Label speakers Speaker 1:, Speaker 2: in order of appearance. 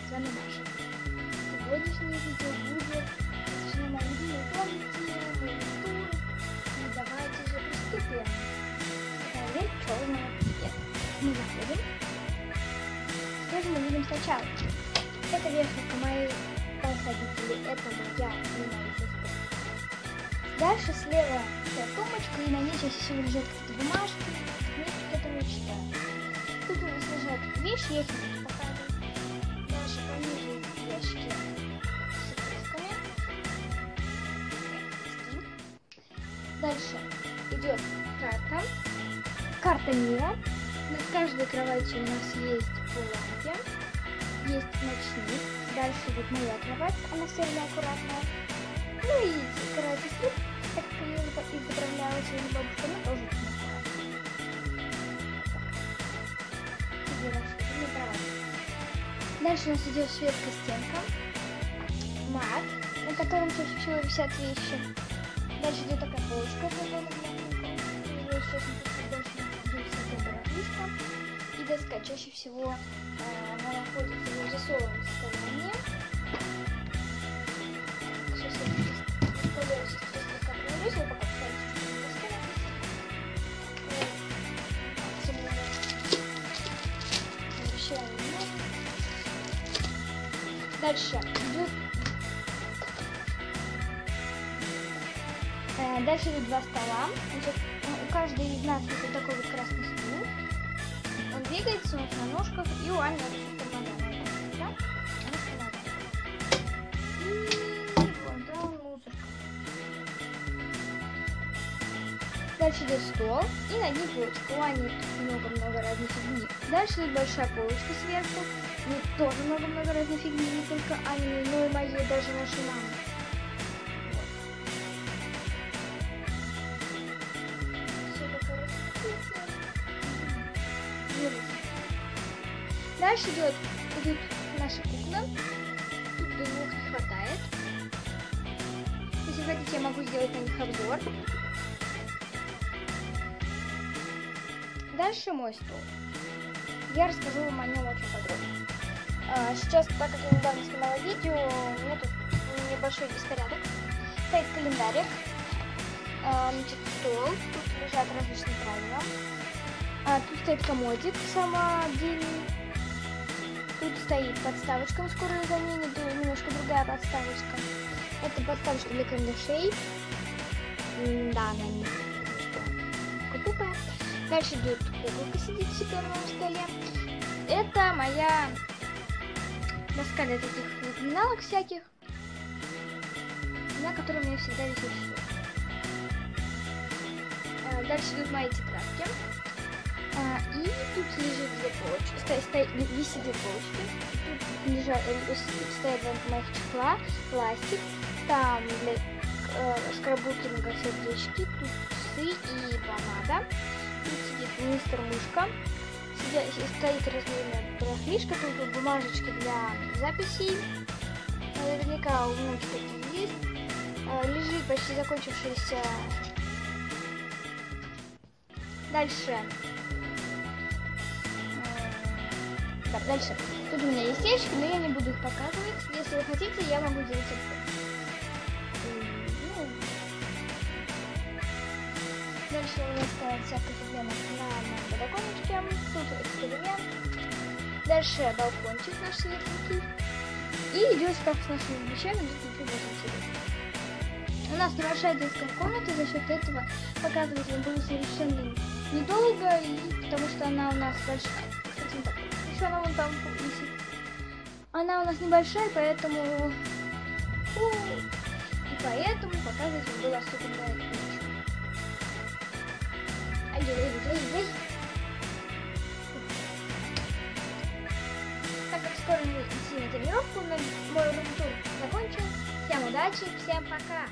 Speaker 1: с вами Маша. Сегодняшнее видео будет посвящено моей любимой комнате, моему туру. И давайте же приступим. Проверь черного цвета. Мы заходим. Что же мы видим сначала? Это вешалка моих родителей, это моя и моей сестры. Дальше слева сумочка, и на ней чаще всего лежат какие-то бумажки, книжки, которые я читаю. Тут у нас лежат вещи, я их не буду показывать. Дальше пониже ящики с игрушками. Дальше идет карта мира. Над каждой кроватью у нас есть по лампе, есть ночник. Дальше идет моя кровать, она все время аккуратная. Ну и кровать сестры, так как ее заправляла сегодня бабушка, она тоже очень аккуратная. Дальше у нас идет шведская стенка, мат, на котором чаще всего висят вещи. Дальше идет такая полочка, и доска. Чаще всего она находится в засовом состоянии. Сейчас я поделюсь, как я пока дальше идут два стола. Значит, у каждой из нас есть вот такой вот красный стул. Он двигается, он на ножках, и у Ани это чемодан. Да? И вон там мусорка. Дальше идет стол, и над ним полочка. У Ани много-много разных фигни. Дальше идет большая полочка сверху. У нее тоже много-много разных фигни, не только Ани, но и моей, даже нашей мамы. Дальше идут наши куклы. Тут двух не хватает. Если хотите, я могу сделать на них обзор. Дальше мой стол. Я расскажу вам о нем очень подробно. Сейчас, так как я недавно снимала видео, у меня тут небольшой беспорядок. Стоит календарик, значит, стол, тут лежат различные правила. Тут стоит комодик самодельный. Тут стоит подставочка, но скоро ее заменят, немножко другая подставочка. Это подставочка для карандашей. Да, она немножко тупая. Дальше идет куколка, сидит себе на моем столе. Это моя доска для таких напоминалок всяких, на которой у меня всегда висит все. Дальше идут мои тетрадки. И тут лежит две полочки, висит две полочки. Тут стоят два моих чехла, пластик, там для скраббукинга сердечки, тут часы и помада. Тут сидит мистер Мышка, стоит размерная барахлишка, тут бумажечки для записей. Наверняка у многих такие есть. Лежит почти закончившийся. Дальше. Дальше. Тут у меня есть ящики, но я не буду их показывать. Если вы хотите, я могу делать это. Дальше у меня стоят всякие проблемы на моем подоконничке. Тут эксперимент. Дальше балкончик наш светленький. И идет шкаф с нашими вещами. У нас небольшая детская комната, за счет этого показывать вам было совершенно недолго, и потому что она у нас большая. Кстати, так, еще она вон там висит. Она у нас небольшая, поэтому показывать вам было особенно нечего. Ай. Так как скоро мы идти на тренировку, мой рум-тур закончен. Всем удачи, всем пока!